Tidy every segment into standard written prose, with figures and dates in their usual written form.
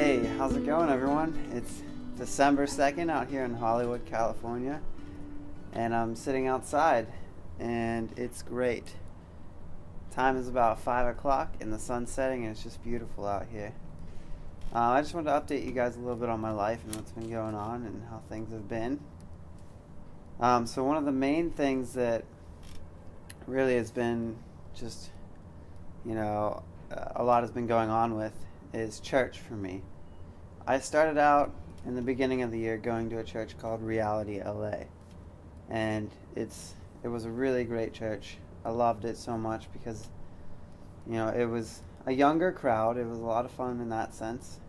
Hey, how's it going, everyone? It's December 2nd out here in Hollywood, California, and I'm sitting outside, and it's great. Time is about 5 o'clock, and the sun's setting, and it's just beautiful out here. I just wanted to update you guys a little bit on my life and what's been going on and how things have been. So, one of the main things that really has been just, a lot has been going on with is church for me. I started out in the beginning of the year going to a church called Reality LA, and it was a really great church. I loved it so much because it was a younger crowd. It was a lot of fun in that sense,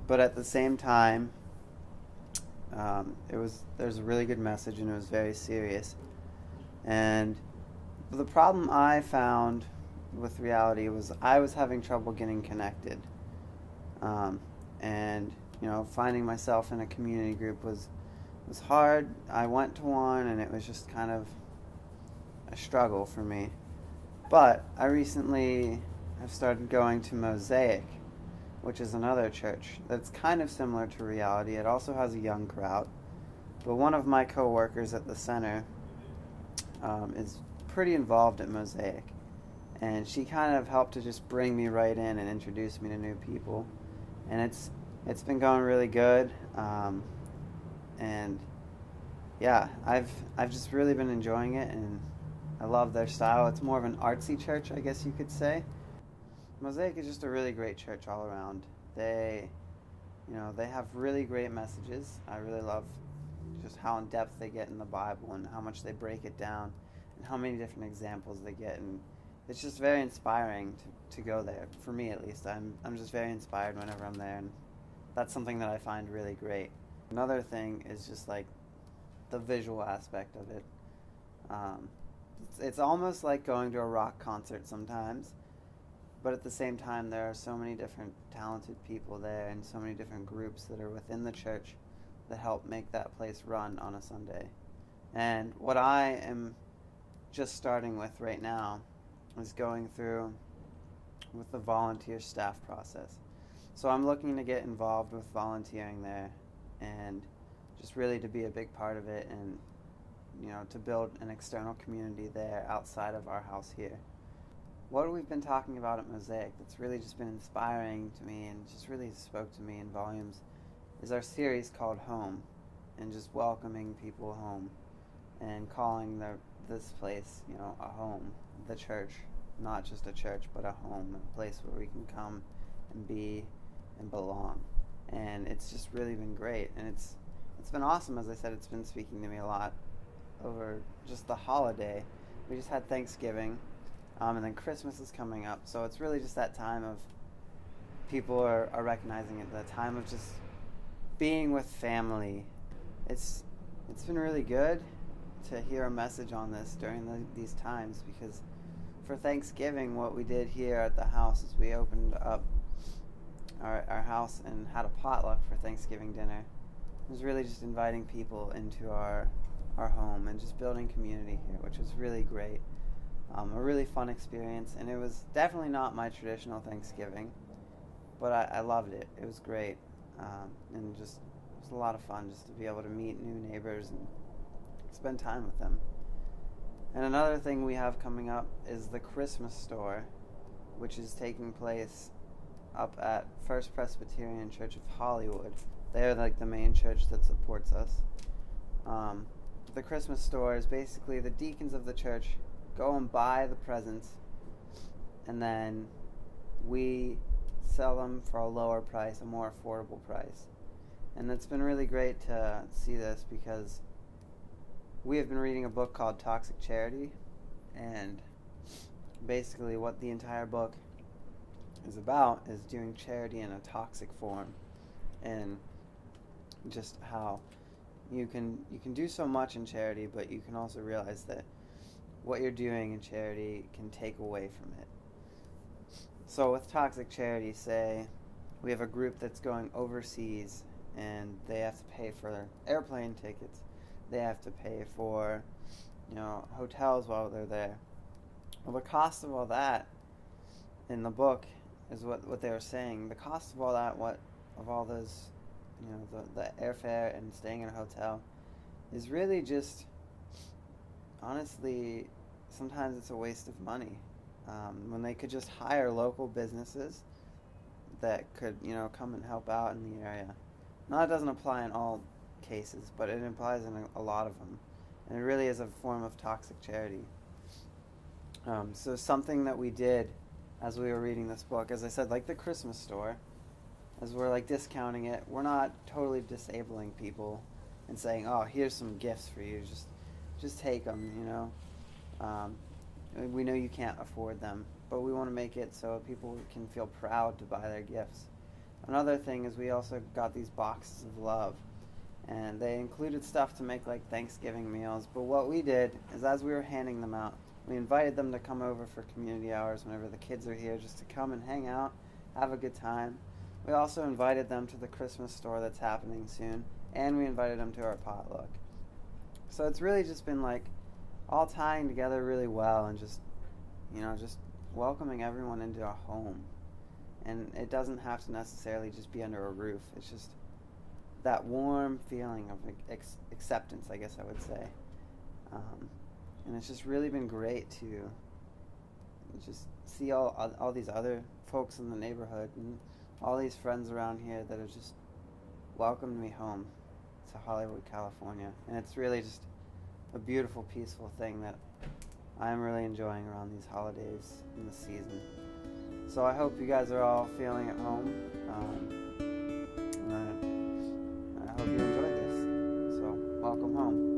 but at the same time, there's a really good message, and it was very serious. And the problem I found with Reality was I was having trouble getting connected. And finding myself in a community group was hard. I went to one, and it was just kind of a struggle for me. But I recently have started going to Mosaic, which is another church that's kind of similar to Reality. It also has a young crowd. But one of my coworkers at the center is pretty involved at Mosaic, and she kind of helped to just bring me right in and introduce me to new people. And it's been going really good, and yeah, I've just really been enjoying it, and I love their style. It's more of an artsy church, I guess you could say. Mosaic is just a really great church all around. They have really great messages. I really love just how in depth they get in the Bible and how much they break it down and how many different examples they get, and it's just very inspiring to go there. For me, at least, I'm just very inspired whenever I'm there, and that's something that I find really great. Another thing is just like the visual aspect of it. It's almost like going to a rock concert sometimes, but at the same time, there are so many different talented people there and so many different groups that are within the church that help make that place run on a Sunday. And what I am just starting with right now is going through with the volunteer staff process. So I'm looking to get involved with volunteering there, and just really to be a big part of it, and to build an external community there outside of our house here. What we've been talking about at Mosaic that's really just been inspiring to me and just really spoke to me in volumes is our series called Home, and just welcoming people home and calling this place, a home, the church, not just a church, but a home, a place where we can come and be and belong. And it's just really been great, and it's been awesome. As I said, it's been speaking to me a lot over just the holiday. We just had Thanksgiving, and then Christmas is coming up, so it's really just that time of people are recognizing it, the time of just being with family. It's been really good to hear a message on this during these times, because for Thanksgiving, what we did here at the house is we opened up our house and had a potluck for Thanksgiving dinner. It was really just inviting people into our home and just building community here, which was really great. A really fun experience, and it was definitely not my traditional Thanksgiving, but I loved it. It was great, and just it was a lot of fun just to be able to meet new neighbors and spend time with them. And another thing we have coming up is the Christmas store, which is taking place up at First Presbyterian Church of Hollywood. They're like the main church that supports us. The Christmas store is basically the deacons of the church go and buy the presents, and then we sell them for a lower price, a more affordable price. And it's been really great to see this, because we have been reading a book called Toxic Charity, and basically what the entire book is about is doing charity in a toxic form, and just how you can do so much in charity, but you can also realize that what you're doing in charity can take away from it. So with Toxic Charity, say we have a group that's going overseas, and they have to pay for airplane tickets. They have to pay for, hotels while they're there. Well, the cost of all that in the book is what they were saying. The cost of all that, what of all those, the airfare and staying in a hotel is really just, honestly, sometimes it's a waste of money. When they could just hire local businesses that could, come and help out in the area. Now, it doesn't apply in all cases, but it applies in a lot of them. And it really is a form of toxic charity. So something that we did as we were reading this book, as I said, like the Christmas store, as we're like discounting it, we're not totally disabling people and saying, "Oh, here's some gifts for you. Just take them." We know you can't afford them, but we want to make it so people can feel proud to buy their gifts. Another thing is we also got these boxes of love, and they included stuff to make like Thanksgiving meals. But what we did is, as we were handing them out, we invited them to come over for community hours whenever the kids are here, just to come and hang out, have a good time. We also invited them to the Christmas store that's happening soon, and we invited them to our potluck. So it's really just been like all tying together really well, and just welcoming everyone into a home. And it doesn't have to necessarily just be under a roof. It's just that warm feeling of acceptance, I guess I would say. And it's just really been great to just see all these other folks in the neighborhood and all these friends around here that have just welcomed me home to Hollywood, California. And it's really just a beautiful, peaceful thing that I'm really enjoying around these holidays in the season. So I hope you guys are all feeling at home. And I hope you enjoyed this. So welcome home.